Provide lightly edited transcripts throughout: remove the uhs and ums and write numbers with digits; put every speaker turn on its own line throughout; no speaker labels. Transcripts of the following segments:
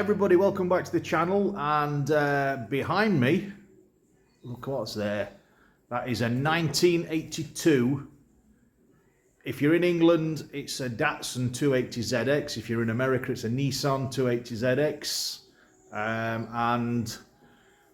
everybody, welcome back to the channel. And behind me, look what's there. That is a 1982. If you're in England, it's a Datsun 280ZX. If you're in America, it's a Nissan 280ZX. And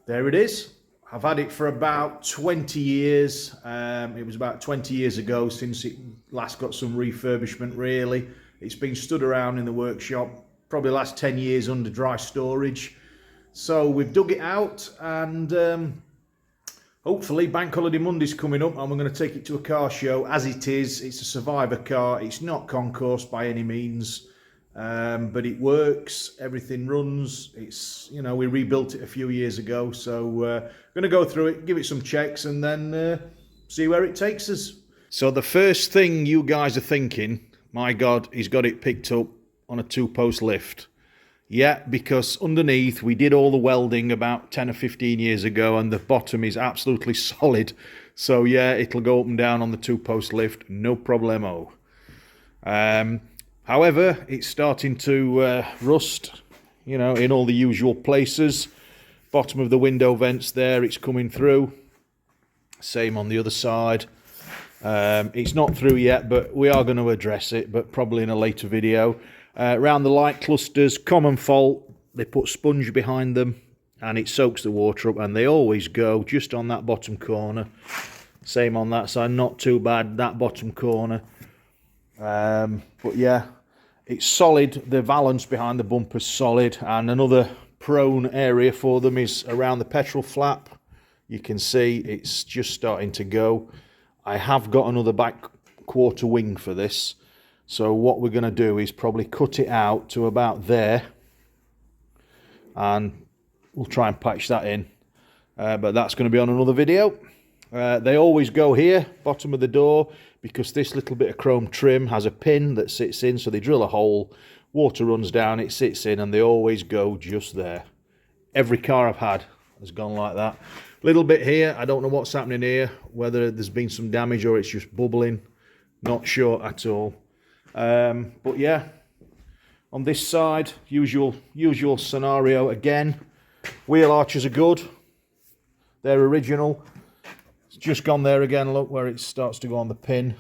there it is. I've had it for about 20 years. It was about 20 years ago since it last got some refurbishment, really. It's been stood around in the workshop probably the last 10 years under dry storage. So we've dug it out, and hopefully Bank Holiday Monday's coming up and we're going to take it to a car show. As it is, it's a survivor car. It's not concourse by any means, but it works. Everything runs. It's, you know, we rebuilt it a few years ago, so going to go through it, give it some checks, and then see where it takes us. So the first thing you guys are thinking, my God, he's got it picked up on a two-post lift. Yeah, because underneath we did all the welding about 10 or 15 years ago, and the bottom is absolutely solid. So yeah, it'll go up and down on the two-post lift, no problemo. However, it's starting to rust, you know, in all the usual places. Bottom of the window vents there, it's coming through. Same on the other side. It's not through yet, but we are going to address it, but probably in a later video. Around the light clusters, common fault, they put sponge behind them and it soaks the water up, and they always go just on that bottom corner. Same on that side, not too bad, that bottom corner. But yeah, it's solid. The valance behind the bumper's solid, and another prone area for them is around the petrol flap. You can see it's just starting to go. I have got another back quarter wing for this. So what we're going to do is probably cut it out to about there, and we'll try and patch that in. But that's going to be on another video. They always go here, bottom of the door, because this little bit of chrome trim has a pin that sits in. So they drill a hole, water runs down, it sits in, and they always go just there. Every car I've had has gone like that. Little bit here, I don't know what's happening here, whether there's been some damage or it's just bubbling. Not sure at all. But yeah, on this side, usual scenario again. Wheel arches are good. They're original. It's just gone there again, look, where it starts to go on the pin.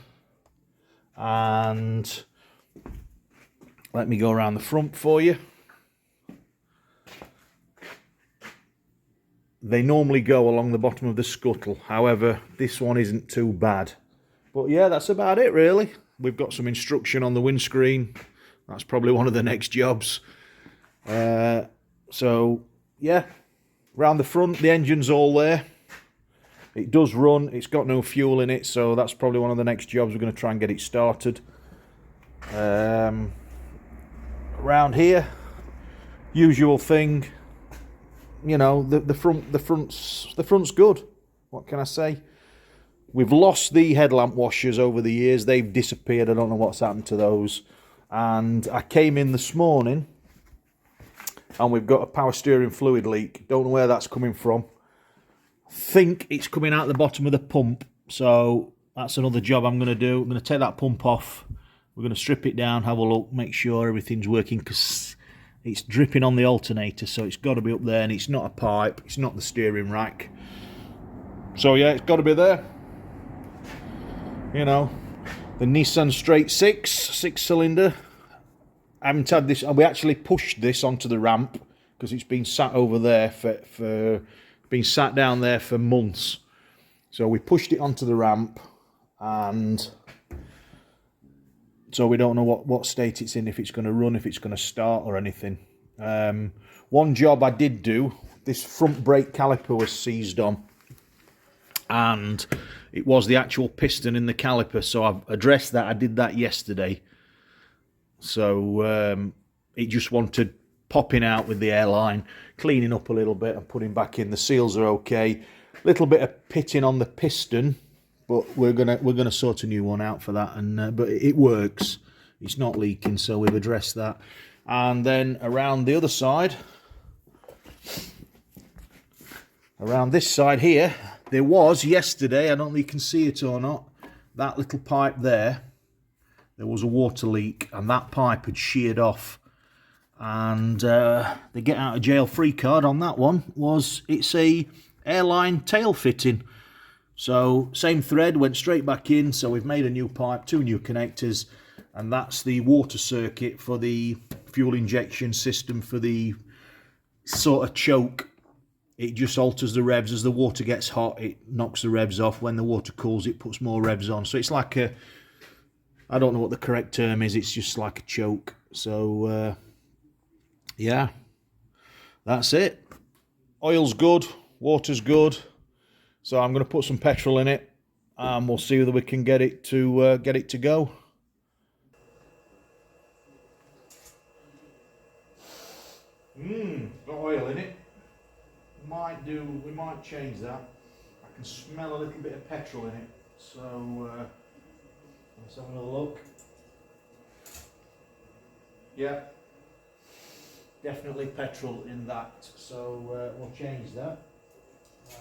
And let me go around the front for you. They normally go along the bottom of the scuttle. However, this one isn't too bad. But yeah, that's about it really. We've got some instruction on the windscreen. That's probably one of the next jobs. So yeah, round the front, the engine's all there. It does run. It's got no fuel in it, so that's probably one of the next jobs. We're going to try and get it started. Around here, usual thing. You know, the front's good. What can I say? We've lost the headlamp washers over the years. They've disappeared. I don't know what's happened to those. And I came in this morning and we've got a power steering fluid leak. Don't know where that's coming from. I think it's coming out the bottom of the pump. So that's another job I'm going to do. I'm going to take that pump off. We're going to strip it down, have a look, make sure everything's working, because it's dripping on the alternator. So it's got to be up there, and it's not a pipe. It's not the steering rack. So yeah, it's got to be there. You know, the Nissan straight six cylinder. I haven't had this. We actually pushed this onto the ramp because it's been sat over there for been sat down there for months. So we pushed it onto the ramp, and so we don't know what state it's in, if it's going to run, if it's going to start or anything. One job I did do, this front brake caliper was seized on, and it was the actual piston in the caliper, so I've addressed that. I did that yesterday. So it just wanted popping out with the airline, cleaning up a little bit and putting back in. The seals are okay. Little bit of pitting on the piston, but we're gonna sort a new one out for that. And but it works. It's not leaking, so we've addressed that. And then around the other side, around this side here, there was yesterday, I don't know if you can see it or not, that little pipe there, there was a water leak, and that pipe had sheared off. And the get out of jail free card on that one was it's a airline tail fitting. So same thread, went straight back in, so we've made a new pipe, 2 new connectors, and that's the water circuit for the fuel injection system for the sort of choke. It just alters the revs as the water gets hot, it knocks the revs off. When the water cools, it puts more revs on. So it's like a, I don't know what the correct term is, it's just like a choke. So yeah, that's it. Oil's good, water's good. So I'm going to put some petrol in it, and we'll see whether we can get it to go. Got oil in it. We might change that. I can smell a little bit of petrol in it. So let's have another look. Yeah, definitely petrol in that. So we'll change that.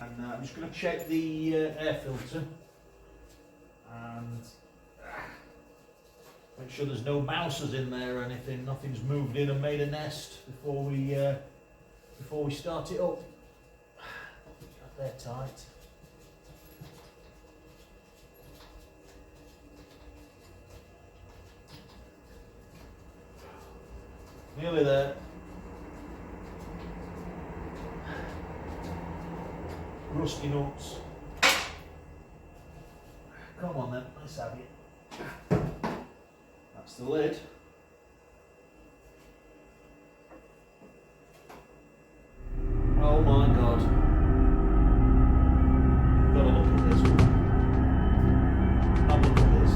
And I'm just going to check the air filter and make sure there's no mouses in there or anything. Nothing's moved in and made a nest before we start it up. They're tight. Nearly there. Rusty nuts. Come on then, let's have it. That's the lid. Oh my god. Gotta look at this. Have a look at this.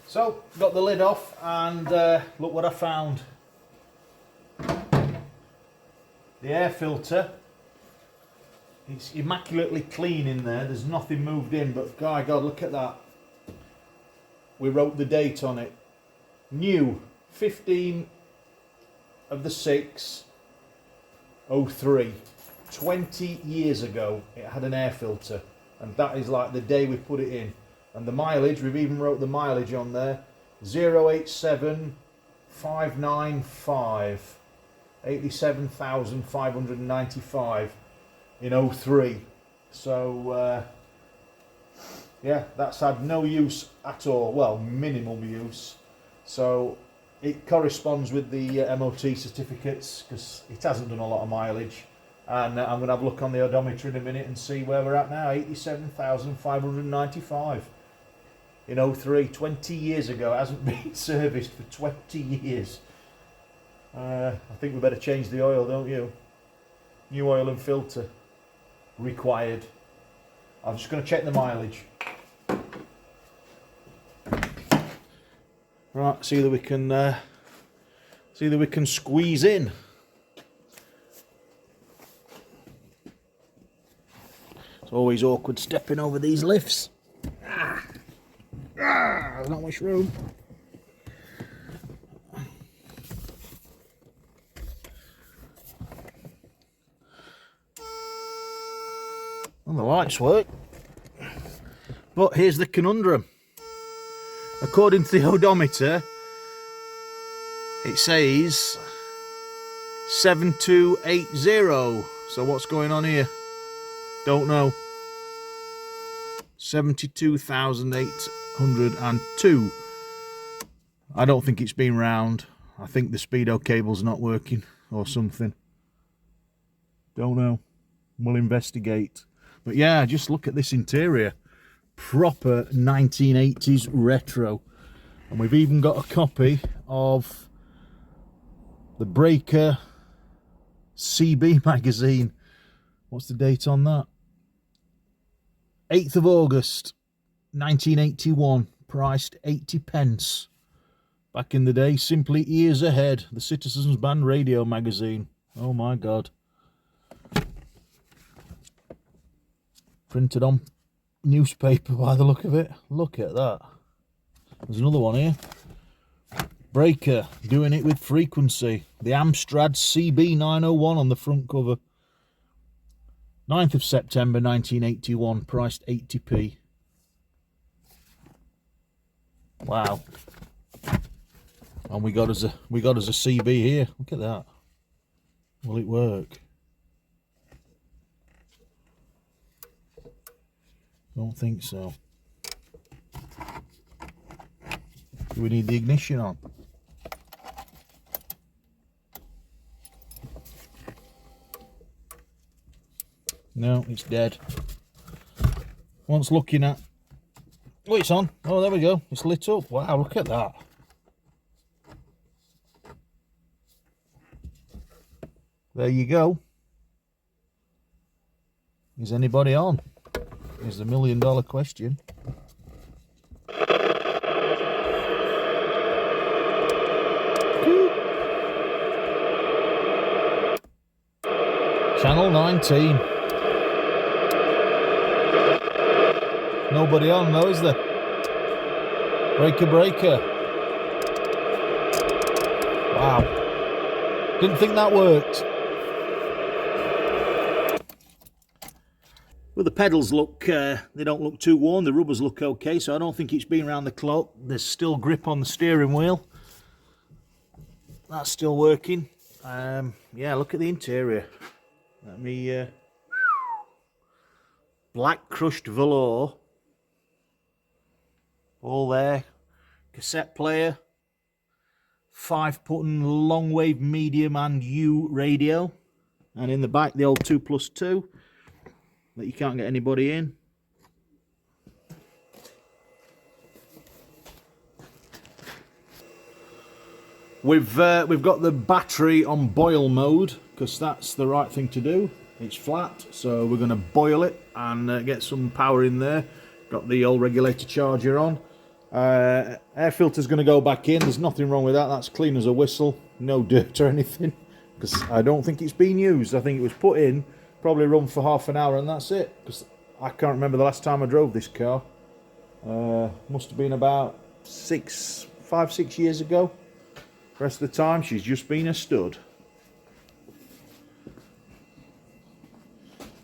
So, got the lid off and look what I found. The air filter, it's immaculately clean in there, there's nothing moved in, but my God, look at that. We wrote the date on it. New, 15 of the 6th, 03. 20 years ago it had an air filter, and that is like the day we put it in. And the mileage, we've even wrote the mileage on there, 087,595. 87,595 in 03. So yeah, that's had no use at all, well, minimum use. So it corresponds with the MOT certificates because it hasn't done a lot of mileage. And I'm going to have a look on the odometer in a minute and see where we're at now. 87,595 in 03. 20 years ago. It hasn't been serviced for 20 years. I think we better change the oil, don't you? New oil and filter required. I'm just going to check the mileage. Right, see that we can squeeze in. It's always awkward stepping over these lifts. There's not much room. And the lights work. But here's the conundrum. According to the odometer, it says 7280. So what's going on here? Don't know. 72,802. I don't think it's been round. I think the speedo cable's not working or something. Don't know. We'll investigate. But yeah, just look at this interior. Proper 1980s retro. And we've even got a copy of the Breaker CB magazine. What's the date on that? 8th of August 1981. Priced 80 pence. Back in the day, simply years ahead. The Citizens Band Radio magazine. Oh my God. Printed on newspaper by the look of it. Look at that. There's another one here. Breaker, doing it with frequency. The Amstrad CB901 on the front cover. 9th of September 1981, priced 80p. Wow. And we got us a CB here. Look at that. Will it work? Don't think so. Do we need the ignition on? No, it's dead. Once looking at... Oh, it's on. Oh, there we go. It's lit up. Wow, look at that. There you go. Is anybody on? Is the $1 million question. Channel 19. Nobody on though, is there? Breaker, breaker. Wow. Didn't think that worked. Well, the pedals look, they don't look too worn. The rubbers look okay, so I don't think it's been around the clock. There's still grip on the steering wheel. That's still working. Yeah, look at the interior. Let me... black crushed velour. All there. Cassette player. 5-button long wave medium and U radio. And in the back, the old 2+2. That you can't get anybody in. We've got the battery on boil mode because that's the right thing to do. It's flat, so we're going to boil it and get some power in there. Got the old regulator charger on. Air filter's going to go back in. There's nothing wrong with that. That's clean as a whistle. No dirt or anything because I don't think it's been used. I think it was put in, probably run for half an hour and that's it. Because I can't remember the last time I drove this car. Must have been about 5-6 years ago. The rest of the time she's just been a stud.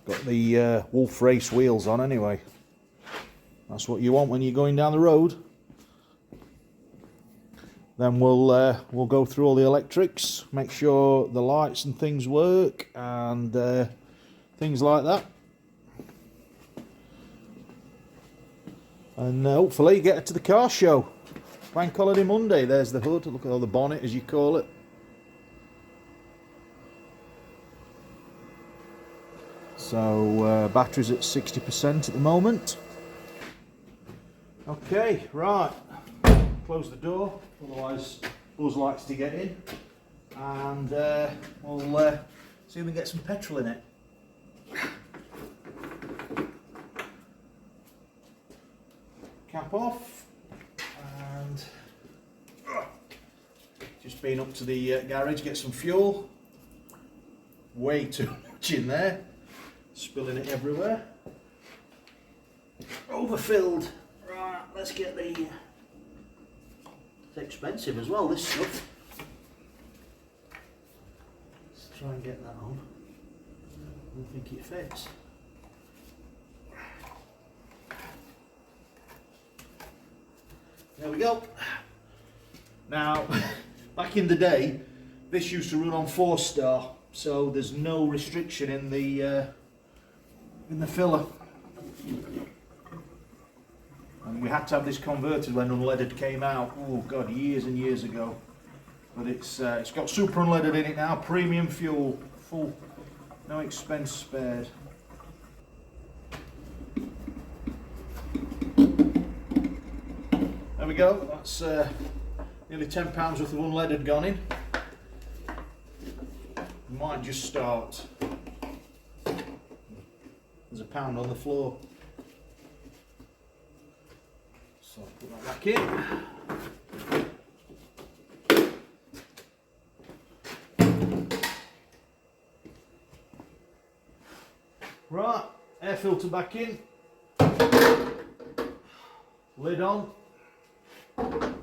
Got the Wolf Race wheels on anyway. That's what you want when you're going down the road. Then we'll go through all the electrics, make sure the lights and things work and things like that. And hopefully get it to the car show. Bank Holiday Monday. There's the hood. Look at all the bonnet, as you call it. So battery's at 60% at the moment. Okay, right. Close the door, otherwise Buzz likes to get in. And we'll see if we can get some petrol in it. Cap off. And just been up to the garage, get some fuel. Way too much in there. Spilling it everywhere. Overfilled. Right, let's get the... It's expensive as well, this stuff. Let's try and get that on. I don't think it fits. There we go. Now, back in the day, this used to run on 4-star, so there's no restriction in the filler. And we had to have this converted when unleaded came out. Oh God, years and years ago. But it's got super unleaded in it now. Premium fuel, full, no expense spared. There we go. That's nearly £10 worth of unleaded gone in. Might just start. There's a pound on the floor. So put that back in. Right, air filter back in. Lid on. Don't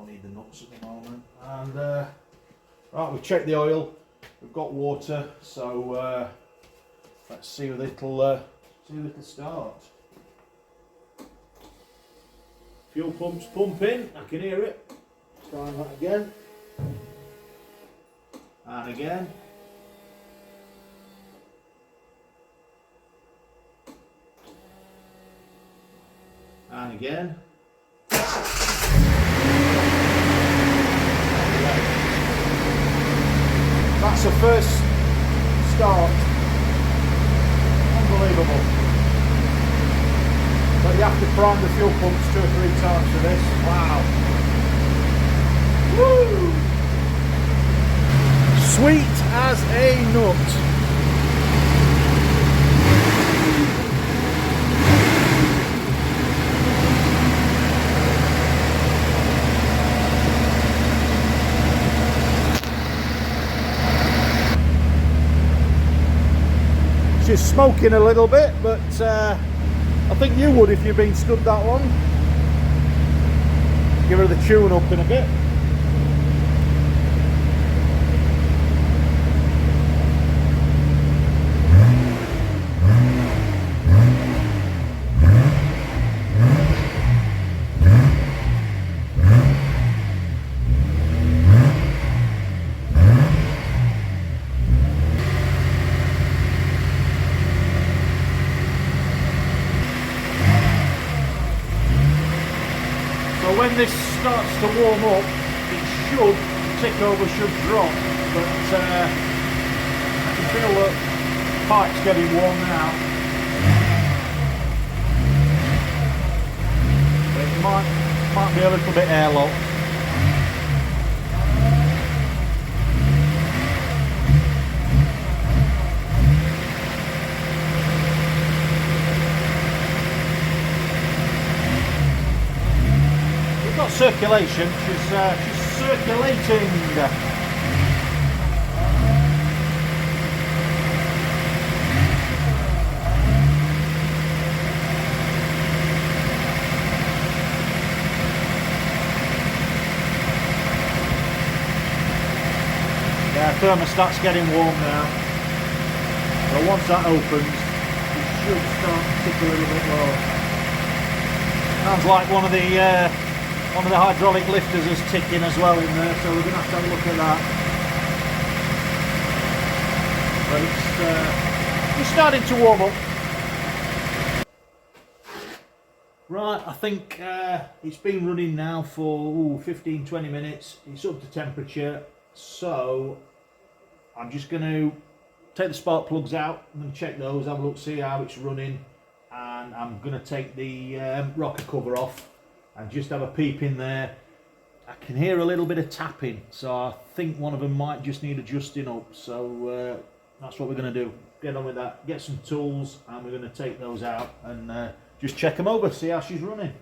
need the nuts at the moment. And right, we've checked the oil. We've got water, so let's see if it'll start. Fuel pump's pumping, I can hear it. Try that again. And again. And again. That's the first start. Unbelievable. But you have to prime the fuel pumps 2 or 3 times for this. Wow. Woo! Sweet as a nut. She's smoking a little bit, but I think you would if you've been stood that long. Give her the tune up in a bit. When this starts to warm up, it should tick over, should drop, but I can feel that pipe's getting warm now. It might be a little bit airlocked. Circulation, she's circulating. Yeah, thermostat's getting warm now. But once that opens, it should start to tick a little bit lower. Sounds like one of the hydraulic lifters is ticking as well in there, so we're going to have to look at that. But it's starting to warm up. Right, I think it's been running now for 15-20 minutes. It's up to temperature, so I'm just going to take the spark plugs out. I'm going to check those, have a look, see how it's running, and I'm going to take the rocker cover off and just have a peep in there. I can hear a little bit of tapping, so I think one of them might just need adjusting up. So that's what we're going to do. Get on with that, get some tools, and we're going to take those out and just check them over, see how she's running.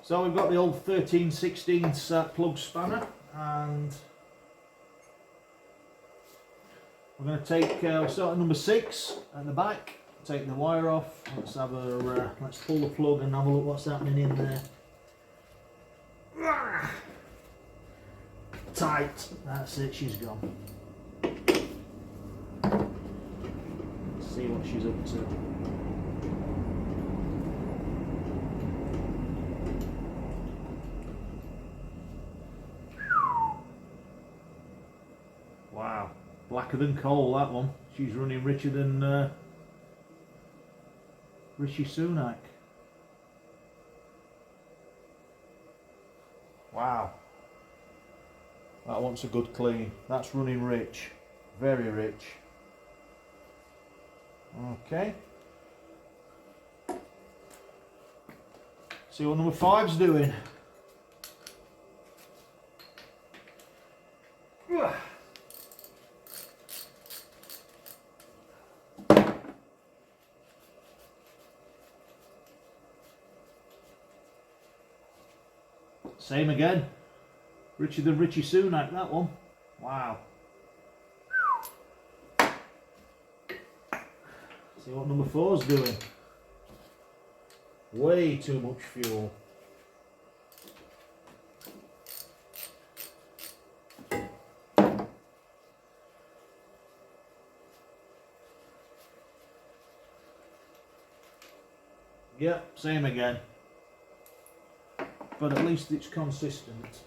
So we've got the old 13/16 plug spanner, and we're going to take, we'll start at number 6 at the back, take the wire off. Let's have a, let's pull the plug and have a look what's happening in there. Tight, that's it, she's gone. Let's see what she's up to. Wow. Blacker than coal, that one. She's running richer than Rishi Sunak. Wow. That wants a good clean. That's running rich. Very rich. Okay. See what number 5's doing. Same again. Richer than Rishi Sunak, that one. Wow. See what number 4's doing. Way too much fuel. Yep, same again. But at least it's consistent.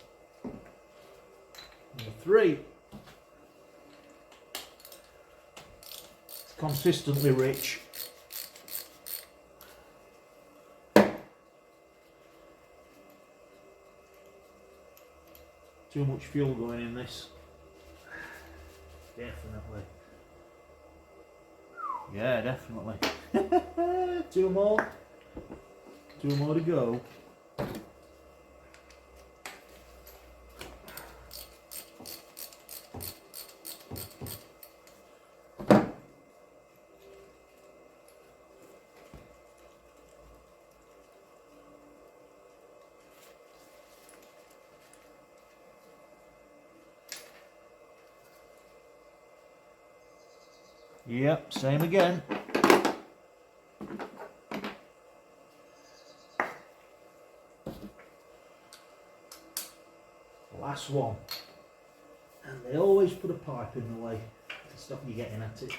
Number 3. It's consistently rich. Too much fuel going in this. Definitely. Yeah, definitely. 2 more. 2 more to go. Yep, same again. Last one. And they always put a pipe in the way to stop you getting at it.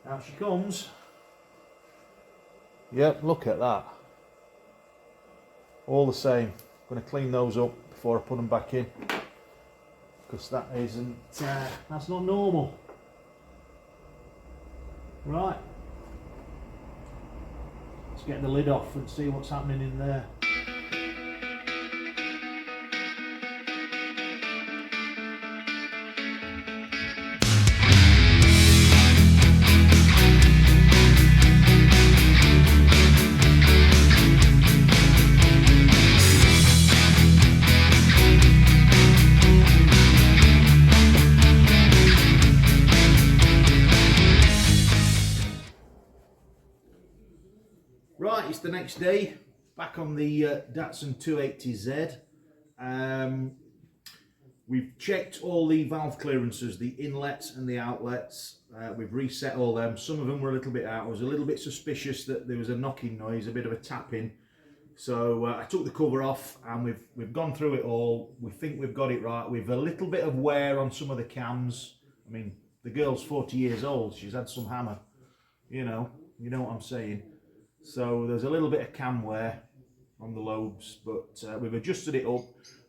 Out she comes. Yep, look at that. All the same. I'm going to clean those up before I put them back in, because that isn't, that's not normal. Right. Let's get the lid off and see what's happening in there. Right, it's the next day, back on the Datsun 280Z. We've checked all the valve clearances, the inlets and the outlets. We've reset all them. Some of them were a little bit out. I was a little bit suspicious that there was a knocking noise, a bit of a tapping. So I took the cover off and we've gone through it all. We think we've got it right. We've a little bit of wear on some of the cams. I mean, the girl's 40 years old. She's had some hammer, you know what I'm saying. So there's a little bit of cam wear on the lobes, but we've adjusted it up.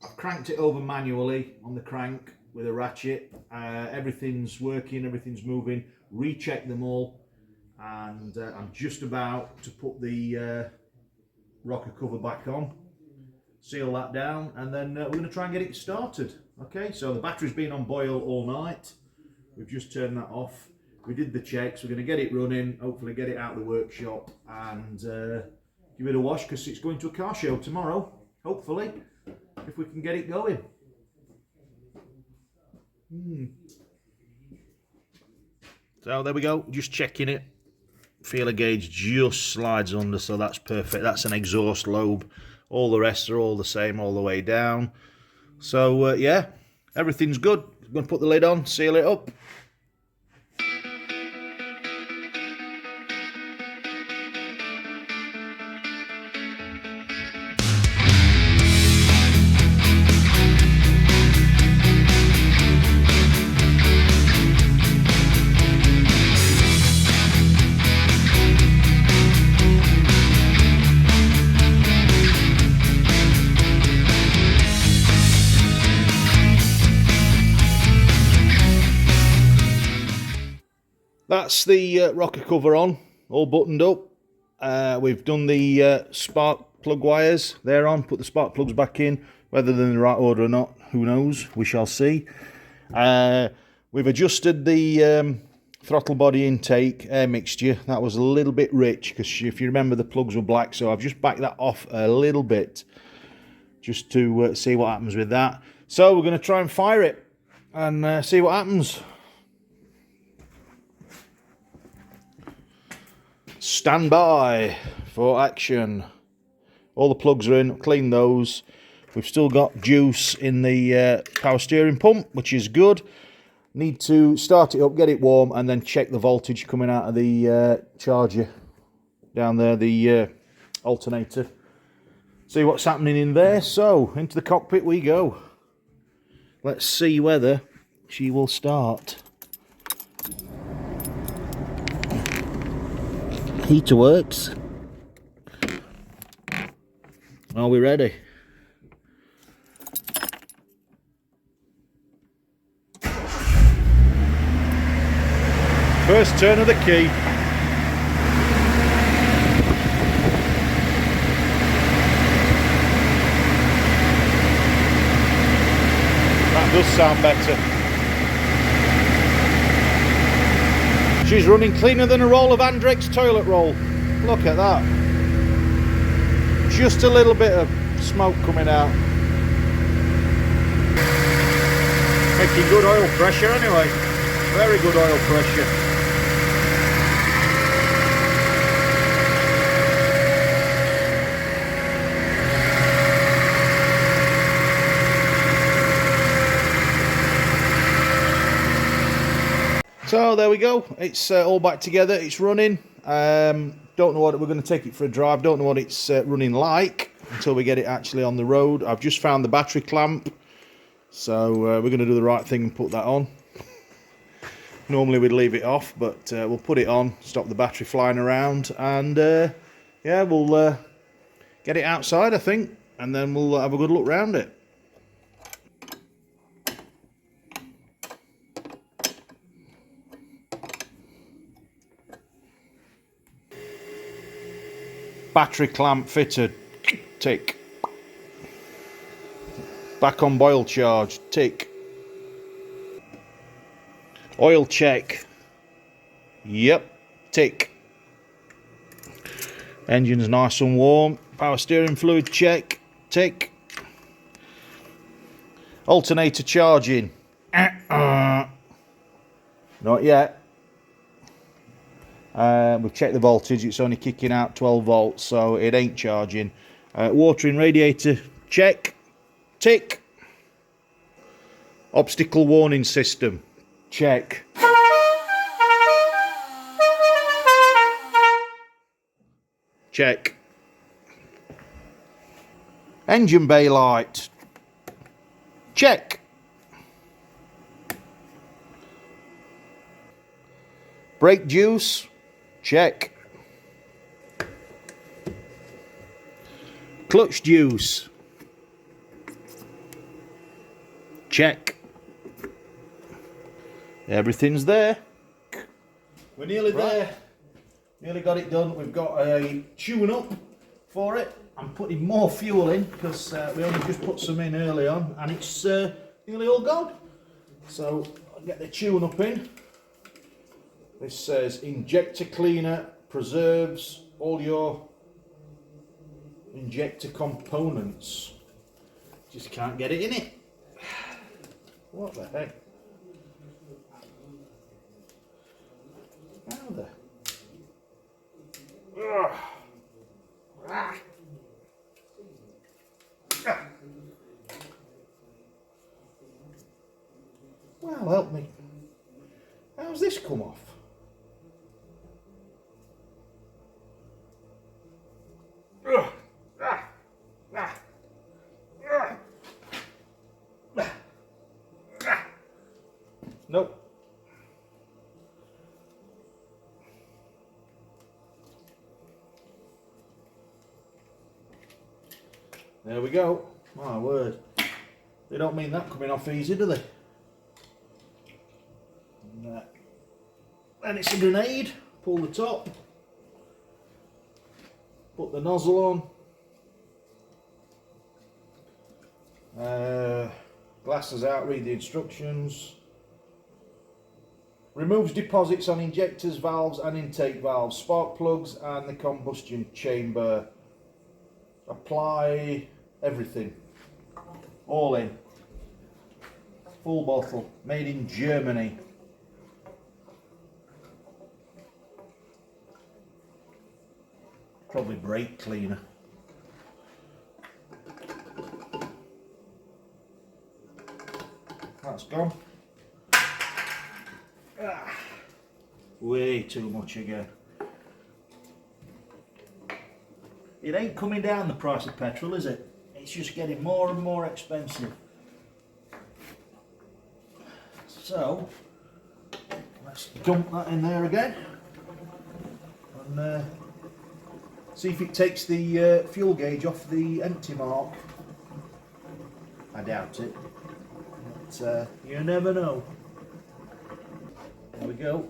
I've cranked it over manually on the crank with a ratchet. Everything's working, everything's moving. Recheck them all, and I'm just about to put the rocker cover back on, seal that down, and then we're going to try and get it started. Okay, so the battery's been on boil all night. We've just turned that off. We did the checks. We're going to get it running, hopefully get it out of the workshop and give it a wash, because it's going to a car show tomorrow, hopefully, if we can get it going. So there we go, just checking it. Feeler gauge just slides under, so that's perfect. That's an exhaust lobe. All the rest are all the same all the way down. So yeah, everything's good. I'm going to put the lid on, seal it up. That's the rocker cover on, all buttoned up. We've done the spark plug wires, they're on, put the spark plugs back in. Whether they're in the right order or not, who knows, we shall see. We've adjusted the throttle body intake air mixture. That was a little bit rich, because if you remember the plugs were black, so I've just backed that off a little bit, just to see what happens with that. So we're going to try and fire it, and see what happens. Stand by for action. All the plugs are in, clean those, We've still got juice in the power steering pump, which is good. Need to start it up, get it warm, and then check the voltage coming out of the charger down there, the alternator. See what's happening in there. So, into the cockpit we go. Let's see whether she will start. Heater works. Are we ready? First turn of the key. That does sound better. She's running cleaner than a roll of Andrex toilet roll. Look at that. Just a little bit of smoke coming out. Making good oil pressure anyway. Very good oil pressure. So there we go, it's all back together, it's running. Don't know what we're going to take it for a drive, don't know what it's running like until we get it actually on the road. I've just found the battery clamp, so we're going to do the right thing and put that on. Normally we'd leave it off, but we'll put it on, stop the battery flying around, and yeah, we'll get it outside I think, and then we'll have a good look round it. Battery clamp fitted, tick. Back on boil charge, tick. Oil check, yep, tick. Engine's nice and warm. Power steering fluid check, tick. Alternator charging, not yet. We've checked the voltage, it's only kicking out 12 volts, so it ain't charging. Watering radiator, check, tick. Obstacle warning system, check. Check. Engine bay light, check. Brake juice, check. Clutch juice, check. Everything's there. We're nearly there. Nearly got it done. We've got a tune up for it. I'm putting more fuel in because we only just put some in early on and it's nearly all gone. So I'll get the tune up in. This says injector cleaner preserves all your injector components. Just can't get it in it. What the heck? How the... Ugh. Ah. Ah. Well, help me. How's this come off? Ugh. Ah. Ah. Ah. Ah. Nope. There we go. My word. They don't mean that coming off easy, do they? And it's a grenade. Pull the top. Put the nozzle on. Glasses out, read the instructions. Removes deposits on injectors, valves and intake valves, spark plugs and the combustion chamber. Apply everything. All in. Full bottle. Made in Germany. Probably brake cleaner. that's gone. Way too much again. It ain't coming down the price of petrol, is it? It's just getting more and more expensive. So, let's dump that in there again. And see if it takes the fuel gauge off the empty mark. I doubt it. But you never know. There we go.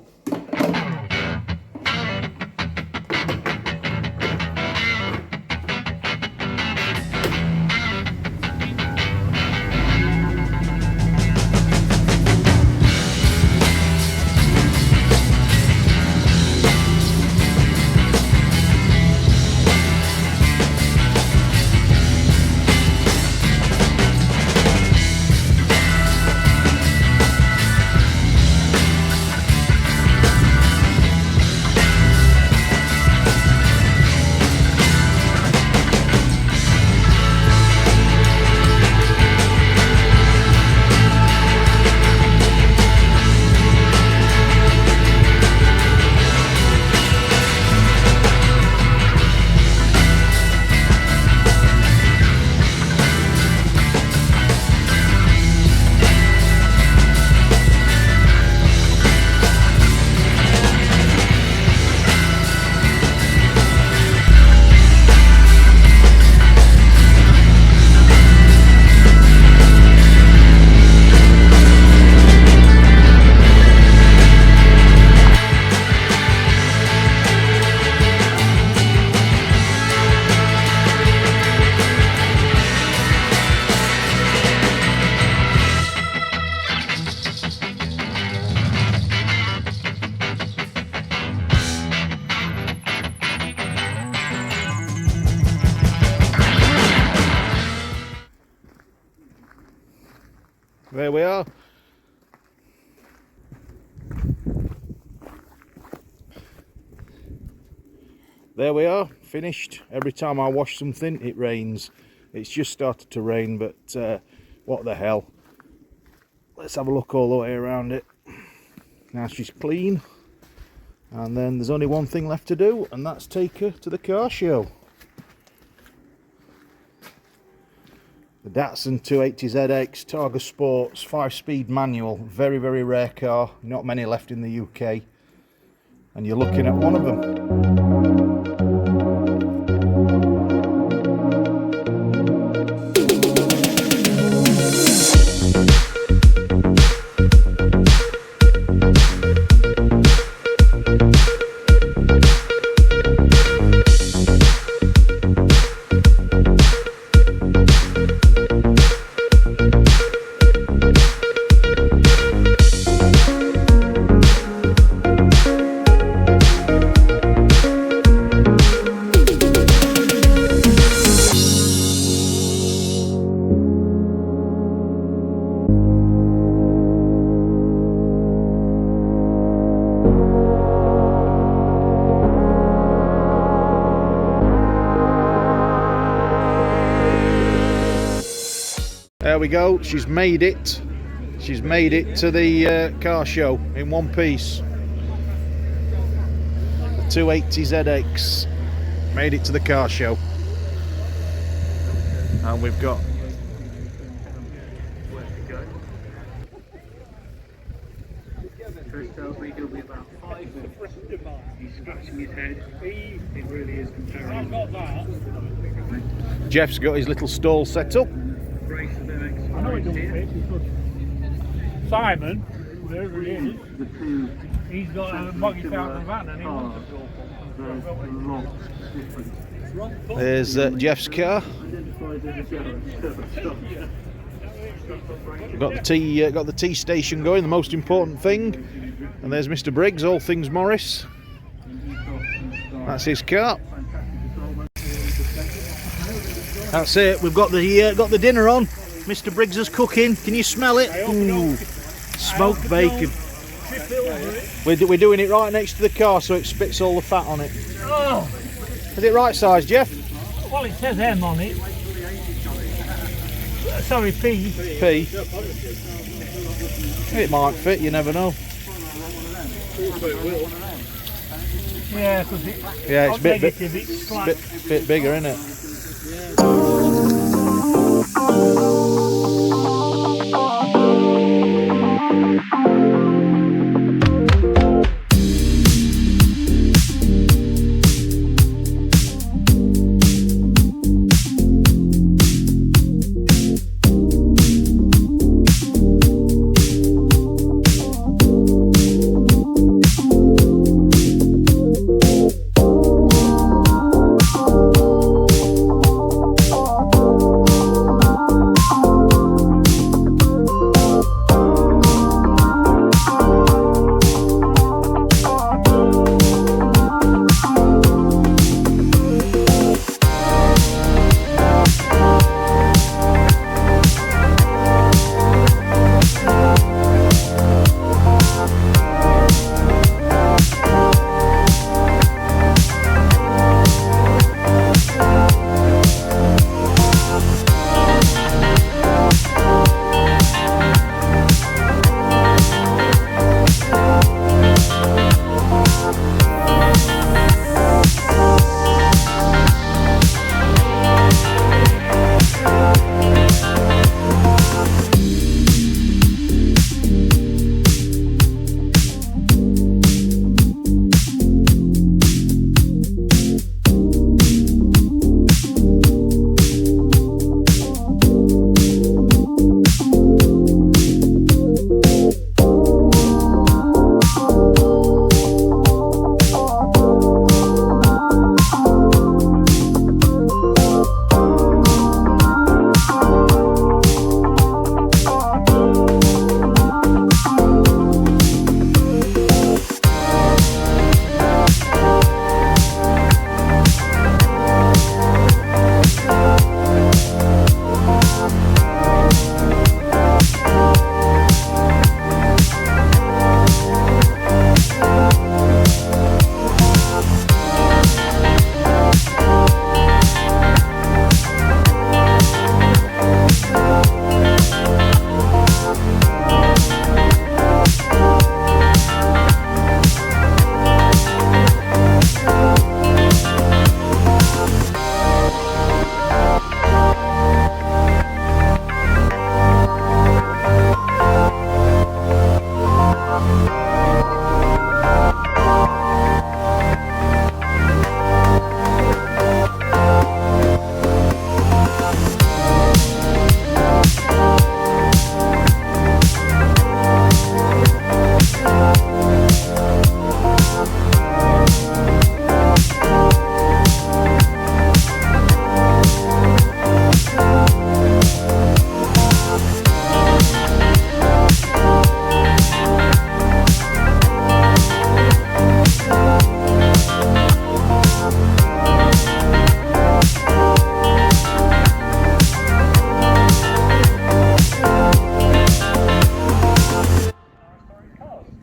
There we are. There we are, finished. Every time I wash something, it rains. It's just started to rain, but what the hell. Let's have a look all the way around it. Now she's clean. And then there's only one thing left to do, and that's take her to the car show. The Datsun 280ZX Targa Sports 5-speed manual, very rare car, not many left in the UK, and you're looking at one of them. There we go, she's made it. She's made it to the car show in one piece. The 280ZX made it to the car show. And we've got Jeff's got his little stall set up.
I know he don't fit because Simon, wherever he is, he's got a buggy out in the van and he wants to go.
There's Jeff's car. Got the tea station going, the most important thing. And there's Mr. Briggs, all things Morris. That's his car. That's it. We've got the dinner on. Mr. Briggs is cooking. Can you smell it? Ooh, smoked bacon. We're doing it right next to the car so it spits all the fat on it.
Oh.
Is it right size, Jeff?
Well, it says M on it. Sorry, P.
P. It might fit, you never know.
Yeah, because
Yeah, it's a bit,
negative, it's like,
bit bigger, isn't it?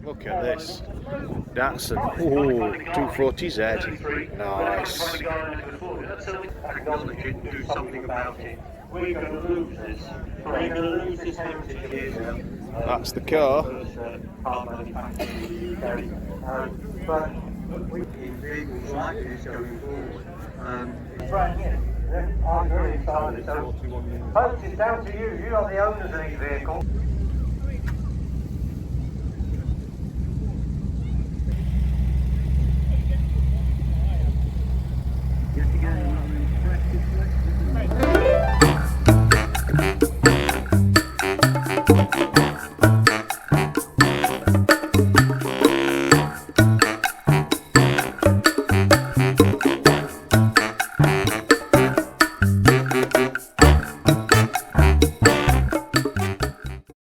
Look at this. Datsun. Oh, 240Z. Nice.
Acknowledge it and do something about it. We're going to lose this. We're going to lose this heritage here.
That's the car.
Car manufacturing in the UK. But in vehicles like this going forward, it's brand new. I'm very excited. So, folks, it's down to you. You are the owners of these vehicles.